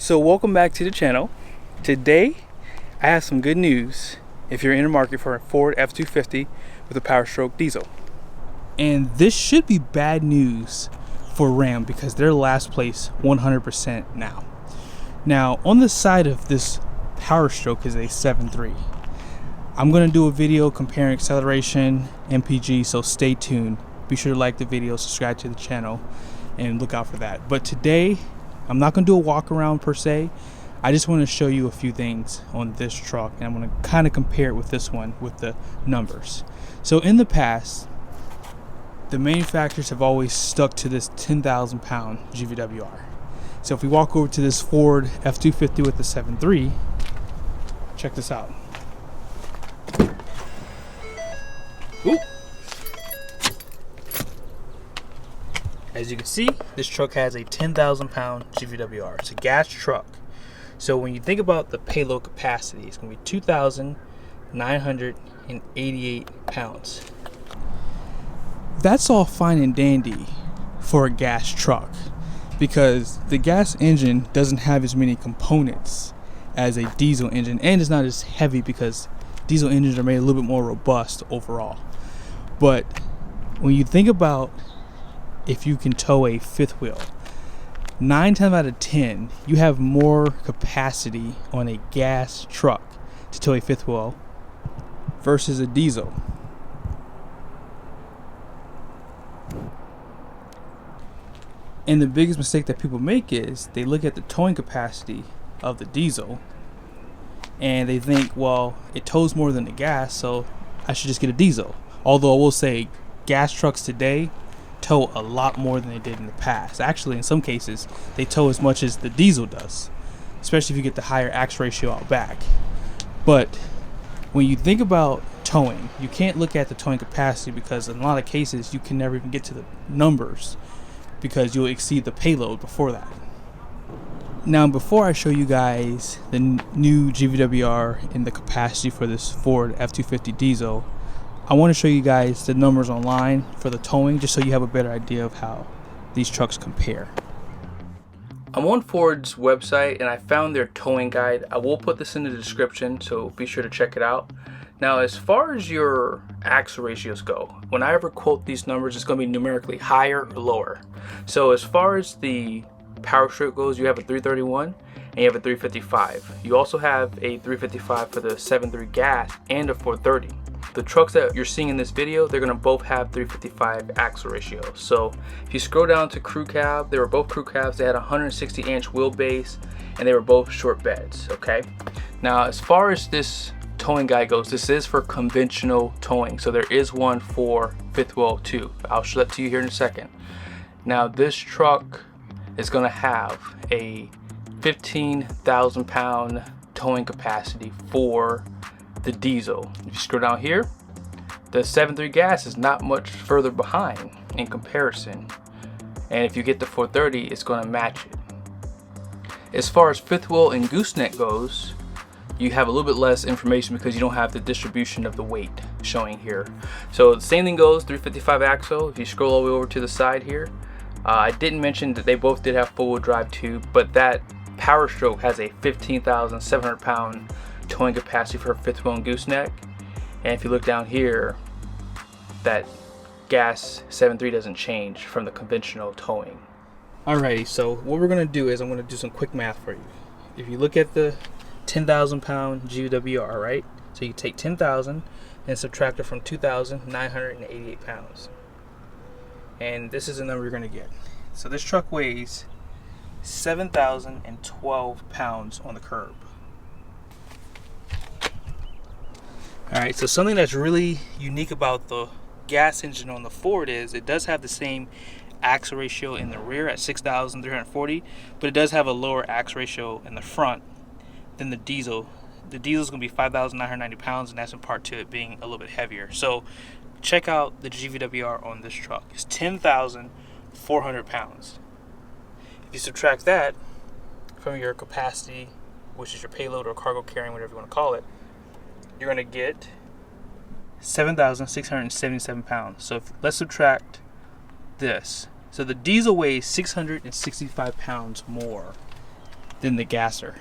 So welcome back to the channel. Today I have some good news if you're in the market for a Ford F250 with a Power Stroke diesel. And this should be bad news for Ram because they're last place 100% now. Now on the side of this Power Stroke is a 7.3. I'm going to do a video comparing acceleration, MPG, so stay tuned. Be sure to like the video, subscribe to the channel, and look out for that. But today I'm not going to do a walk around per se. I just want to show you a few things on this truck, and I'm going to kind of compare it with this one with the numbers. So in the past, the manufacturers have always stuck to this 10,000 pound GVWR. So if we walk over to this Ford F250 with the 7.3, check this out. Ooh. As you can see, this truck has a 10,000 pound GVWR. It's a gas truck. So when you think about the payload capacity, it's going to be 2,988 pounds. That's all fine and dandy for a gas truck because the gas engine doesn't have as many components as a diesel engine, and it's not as heavy because diesel engines are made a little bit more robust overall. But when you think about if you can tow a fifth wheel, 9 times out of 10 you have more capacity on a gas truck to tow a fifth wheel versus a diesel. And the biggest mistake that people make is they look at the towing capacity of the diesel and they think, well, it tows more than the gas, so I should just get a diesel. Although I will say gas trucks today tow a lot more than they did in the past. Actually, in some cases, they tow as much as the diesel does, especially if you get the higher ax ratio out back. But when you think about towing, you can't look at the towing capacity because in a lot of cases, you can never even get to the numbers because you'll exceed the payload before that. Now, before I show you guys the new GVWR and the capacity for this Ford F250 diesel, I want to show you guys the numbers online for the towing, just so you have a better idea of how these trucks compare. I'm on Ford's website and I found their towing guide. I will put this in the description, so be sure to check it out. Now, as far as your axle ratios go, when I ever quote these numbers, it's going to be numerically higher or lower. So as far as the Power Stroke goes, you have a 331 and you have a 355. You also have a 355 for the 7.3 gas and a 430. The trucks that you're seeing in this video, they're going to both have 355 axle ratio. So if you scroll down to crew cab, they were both crew cabs. They had a 160-inch wheelbase and they were both short beds. Okay. Now, as far as this towing guide goes, this is for conventional towing. So there is one for fifth wheel too. I'll show that to you here in a second. Now, this truck is going to have a 15,000 pound towing capacity for the diesel. If you scroll down here, the 7.3 gas is not much further behind in comparison, and if you get the 430, it's going to match it. As far as fifth wheel and gooseneck goes, you have a little bit less information because you don't have the distribution of the weight showing here. So the same thing goes, 355 axle. If you scroll all the way over to the side here, I didn't mention that they both did have four-wheel drive too, but that Power Stroke has a 15,700 pound towing capacity for fifth wheel and gooseneck. And if you look down here, that gas 7.3 doesn't change from the conventional towing. Alrighty, so what we're going to do is I'm going to do some quick math for you. If you look at the 10,000 pound GWR, right? So you take 10,000 and subtract it from 2,988 pounds. And this is the number you're going to get. So this truck weighs 7,012 pounds on the curb. Alright, so something that's really unique about the gas engine on the Ford is it does have the same axle ratio in the rear at 6,340, but it does have a lower axle ratio in the front than the diesel. The diesel is going to be 5,990 pounds, and that's in part to it being a little bit heavier. So check out the GVWR on this truck. It's 10,400 pounds. If you subtract that from your capacity, which is your payload or cargo carrying, whatever you want to call it, you're going to get 7,677 pounds. So let's subtract this. So the diesel weighs 665 pounds more than the gasser.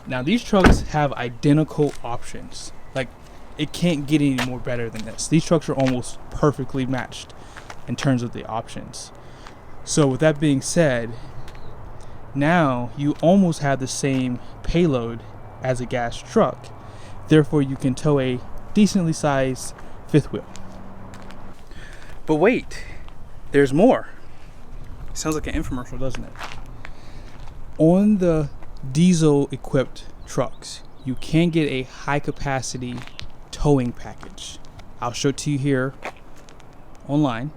Now these trucks have identical options. Like, it can't get any more better than this. These trucks are almost perfectly matched in terms of the options. So with that being said, now you almost have the same payload as a gas truck. Therefore, you can tow a decently sized fifth wheel. But wait, there's more. Sounds like an infomercial, doesn't it? On the diesel equipped trucks, you can get a high capacity towing package. I'll show it to you here online,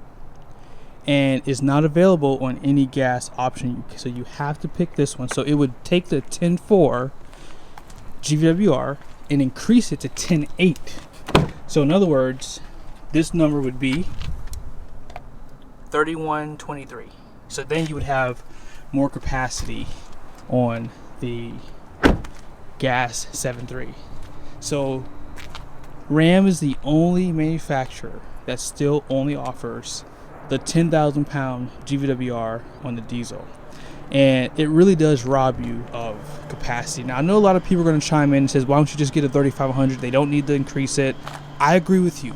and it's not available on any gas option, so you have to pick this one. So it would take the 10.4 GVWR and increase it to 10.8. So in other words, this number would be 3123. So then you would have more capacity on the gas 7.3. So Ram is the only manufacturer that still only offers the 10,000 pound GVWR on the diesel, and it really does rob you of capacity. Now I know a lot of people are going to chime in and says, why don't you just get a 3500? They don't need to increase it. I agree with you.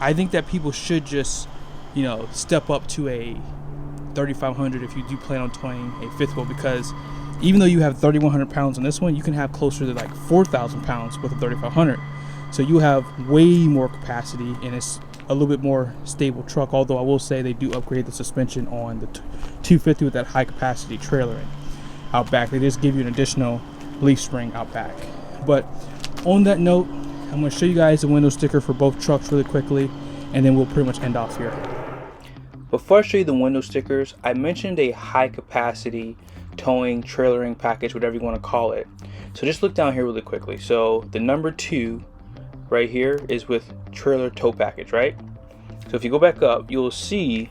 I think that people should just, you know, step up to a 3500 if you do plan on towing a fifth wheel, because even though you have 3,100 pounds on this one, you can have closer to like 4,000 pounds with a 3,500. So you have way more capacity, and it's a little bit more stable truck. Although I will say they do upgrade the suspension on the 250 with that high capacity trailer out back. They just give you an additional leaf spring out back. But on that note, I'm going to show you guys the window sticker for both trucks really quickly, and then we'll pretty much end off here. Before I show you the window stickers, I mentioned a high capacity towing, trailering package, whatever you want to call it. So just look down here really quickly. So the number 2 right here is with trailer tow package, right? So if you go back up, you'll see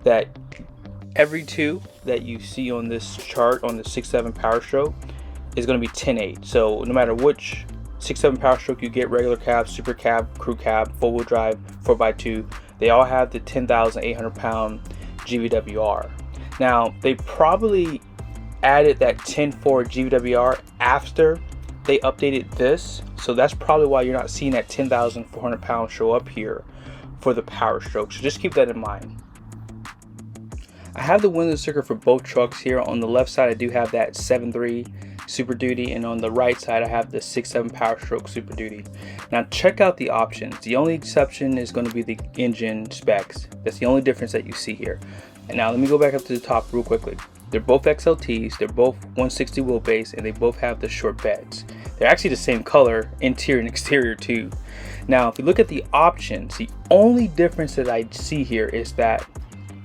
that every 2 that you see on this chart on the 6.7 PowerStroke is going to be 10.8. So no matter which 6.7 PowerStroke you get, regular cab, super cab, crew cab, 4-wheel drive, 4x2, they all have the 10,800 pound GVWR. Now they probably added that 10.4 GVWR after they updated this, so that's probably why you're not seeing that 10,400 pounds show up here for the PowerStroke. So just keep that in mind. I have the window sticker for both trucks here. On the left side I do have that 7.3 Super Duty, and on the right side I have the 6.7 PowerStroke Super Duty. Now check out the options. The only exception is going to be the engine specs. That's the only difference that you see here. And now let me go back up to the top real quickly. They're both XLTs, they're both 160 wheelbase, and they both have the short beds. They're actually the same color, interior and exterior too. Now if you look at the options, the only difference that I see here is that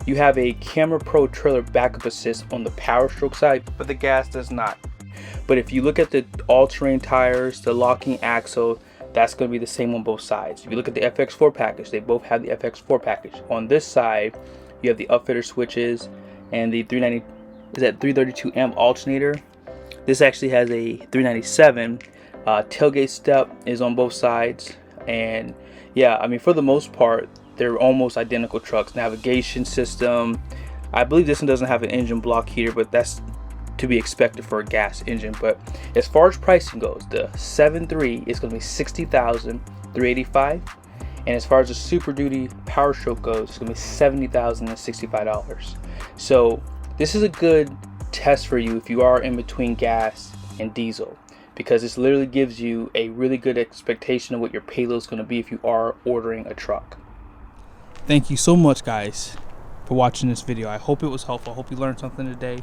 you have a Camera Pro trailer backup assist on the PowerStroke side, but the gas does not. But if you look at the all-terrain tires, the locking axle, that's going to be the same on both sides. If you look at the FX4 package, they both have the FX4 package. On this side, you have the upfitter switches and the 332 amp alternator. This actually has a 397. Tailgate step is on both sides, and yeah, I mean for the most part they're almost identical trucks. Navigation system, I believe this one doesn't have an engine block heater, but that's to be expected for a gas engine. But as far as pricing goes, the 7.3 is going to be $60,385, and as far as the Super Duty PowerStroke goes, it's going to be $70,065. So this is a good test for you if you are in between gas and diesel, because this literally gives you a really good expectation of what your payload is going to be if you are ordering a truck. Thank you so much guys for watching this video. I hope it was helpful. I hope you learned something today.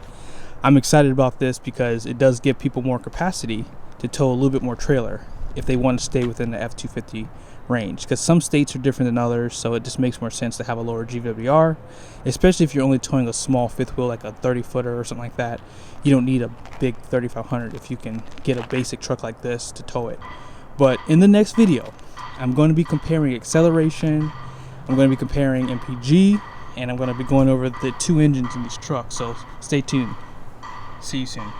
I'm excited about this because it does give people more capacity to tow a little bit more trailer if they want to stay within the F250 range, because some states are different than others, so it just makes more sense to have a lower GWR, especially if you're only towing a small fifth wheel like a 30-footer or something like that. You don't need a big 3500 if you can get a basic truck like this to tow it. But in the next video, I'm going to be comparing acceleration, I'm going to be comparing MPG, and I'm going to be going over the 2 engines in these trucks, so stay tuned. See you soon.